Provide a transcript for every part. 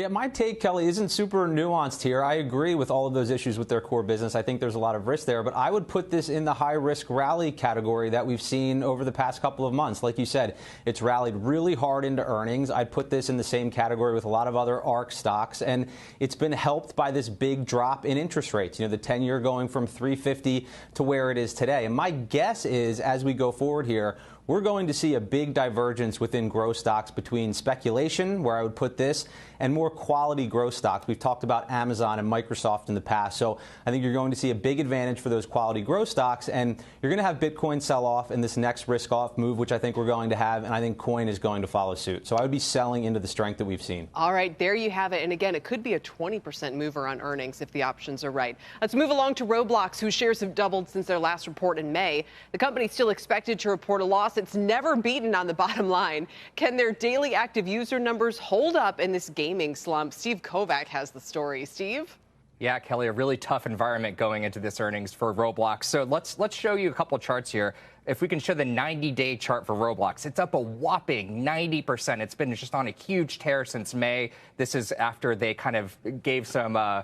Yeah, my take, Kelly, isn't super nuanced here. I agree with all of those issues with their core business. I think there's a lot of risk there, but I would put this in the high-risk rally category that we've seen over the past couple of months. Like you said, it's rallied really hard into earnings. I'd put this in the same category with a lot of other ARC stocks, and it's been helped by this big drop in interest rates. You know, the 10-year going from 350 to where it is today. And my guess is, as we go forward here, we're going to see a big divergence within growth stocks between speculation, where I would put this, and more quality growth stocks. We've talked about Amazon and Microsoft in the past. So I think you're going to see a big advantage for those quality growth stocks. And you're going to have Bitcoin sell off in this next risk off move, which I think we're going to have. And I think coin is going to follow suit. So I would be selling into the strength that we've seen. All right, there you have it. And again, it could be a 20% mover on earnings if the options are right. Let's move along to Roblox, whose shares have doubled since their last report in May. The company is still expected to report a loss. It's never beaten on the bottom line. Can their daily active user numbers hold up in this gaming slump? Steve Kovac has the story. Steve? Yeah, Kelly, a really tough environment going into this earnings for Roblox. So let's show you a couple charts here. If we can show the 90-day chart for Roblox, it's up a whopping 90%. It's been just on a huge tear since May. This is after they kind of gave some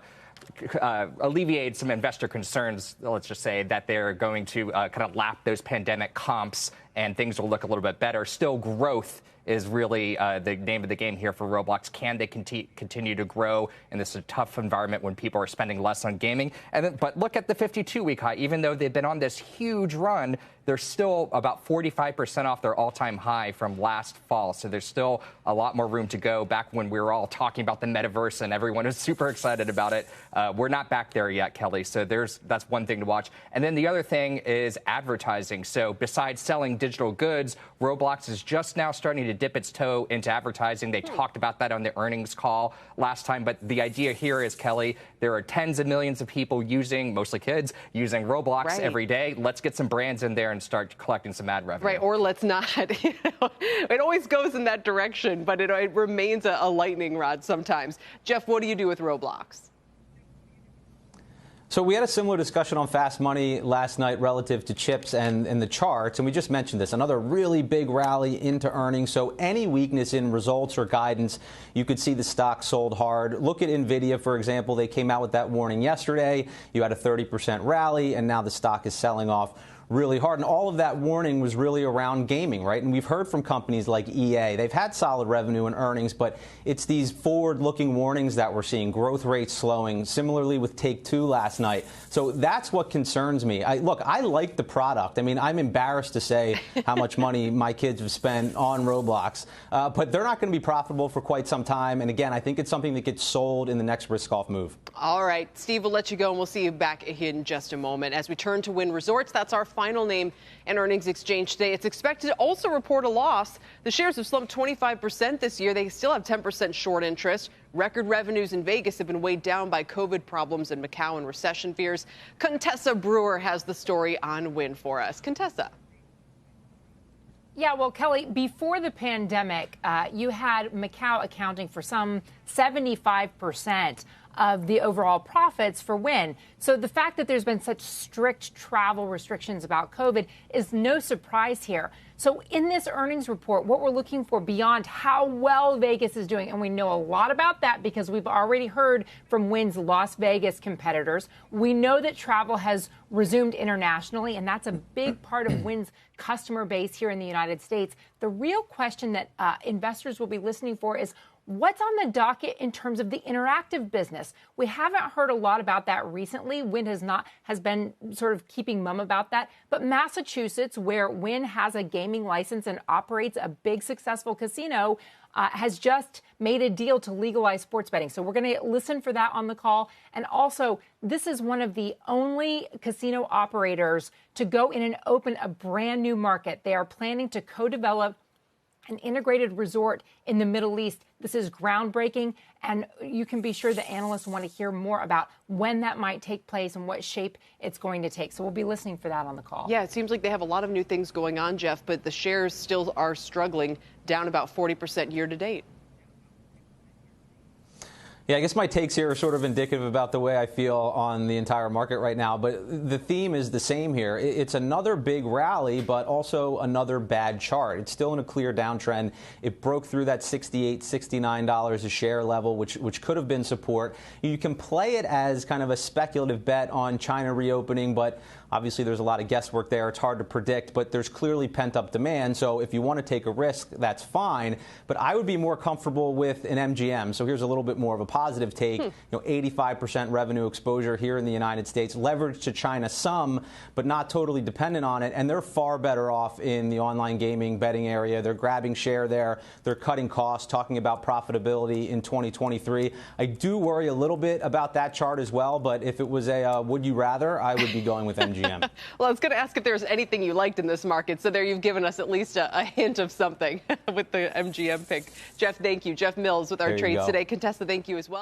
alleviated some investor concerns, let's just say, that they're going to kind of lap those pandemic comps and things will look a little bit better. Still, growth is really the name of the game here for Roblox. Can they continue to grow in this tough environment when people are spending less on gaming? But look at the 52-week high. Even though they've been on this huge run, they're still about 45% off their all-time high from last fall. So there's still a lot more room to go. Back when we were all talking about the metaverse and everyone was super excited about it, we're not back there yet, Kelly. So that's one thing to watch. And then the other thing is advertising. So besides selling digital goods, Roblox is just now starting to dip its toe into advertising. They talked about that on the earnings call last time. But the idea here is, Kelly, there are tens of millions of people using, mostly kids, using Roblox every day. Let's get some brands in there and start collecting some ad revenue. Right, or let's not. It always goes in that direction, but it remains a lightning rod sometimes. Jeff, what do you do with Roblox? So we had a similar discussion on Fast Money last night relative to chips and the charts, and we just mentioned this. Another really big rally into earnings. So any weakness in results or guidance, you could see the stock sold hard. Look at NVIDIA, for example. They came out with that warning yesterday. You had a 30% rally, and now the stock is selling off really hard. And all of that warning was really around gaming, right? And we've heard from companies like EA. They've had solid revenue and earnings, but it's these forward-looking warnings that we're seeing, growth rates slowing, similarly with Take-Two last night. So that's what concerns me. Look, I like the product. I mean, I'm embarrassed to say how much money my kids have spent on Roblox, but they're not going to be profitable for quite some time. And again, I think it's something that gets sold in the next risk-off move. All right, Steve, we'll let you go, and we'll see you back in just a moment. As we turn to Wynn Resorts, that's our final name and earnings exchange today. It's expected to also report a loss. The shares have slumped 25% this year. They still have 10% short interest. Record revenues in Vegas have been weighed down by COVID problems in Macau and recession fears. Contessa Brewer has the story on Wynn for us. Contessa. Yeah, well, Kelly, before the pandemic, you had Macau accounting for some 75% of the overall profits for Wynn. So the fact that there's been such strict travel restrictions about COVID is no surprise here. So in this earnings report, what we're looking for beyond how well Vegas is doing, and we know a lot about that because we've already heard from Wynn's Las Vegas competitors. We know that travel has resumed internationally, and that's a big part of Wynn's customer base here in the United States. The real question that investors will be listening for is, what's on the docket in terms of the interactive business? We haven't heard a lot about that recently. Wynn has been sort of keeping mum about that. But Massachusetts, where Wynn has a gaming license and operates a big successful casino, has just made a deal to legalize sports betting. So we're going to listen for that on the call. And also, this is one of the only casino operators to go in and open a brand new market. They are planning to co-develop an integrated resort in the Middle East. This is groundbreaking, and you can be sure the analysts want to hear more about when that might take place and what shape it's going to take. So we'll be listening for that on the call. Yeah, it seems like they have a lot of new things going on, Jeff, but the shares still are struggling, down about 40% year to date. Yeah, I guess my takes here are sort of indicative about the way I feel on the entire market right now, but the theme is the same here. It's another big rally, but also another bad chart. It's still in a clear downtrend. It broke through that $68, $69 a share level, which could have been support. You can play it as kind of a speculative bet on China reopening, but obviously there's a lot of guesswork there. It's hard to predict, but there's clearly pent-up demand. So if you want to take a risk, that's fine. But I would be more comfortable with an MGM. So here's a little bit more of a positive take. 85% revenue exposure here in the United States, leverage to China some, but not totally dependent on it. And they're far better off in the online gaming betting area. They're grabbing share there. They're cutting costs, talking about profitability in 2023. I do worry a little bit about that chart as well. But if it was a would you rather, I would be going with MGM. Well, I was going to ask if there's anything you liked in this market. So there you've given us at least a hint of something with the MGM pick. Jeff, thank you. Jeff Mills with our trades today. Contessa, thank you as well.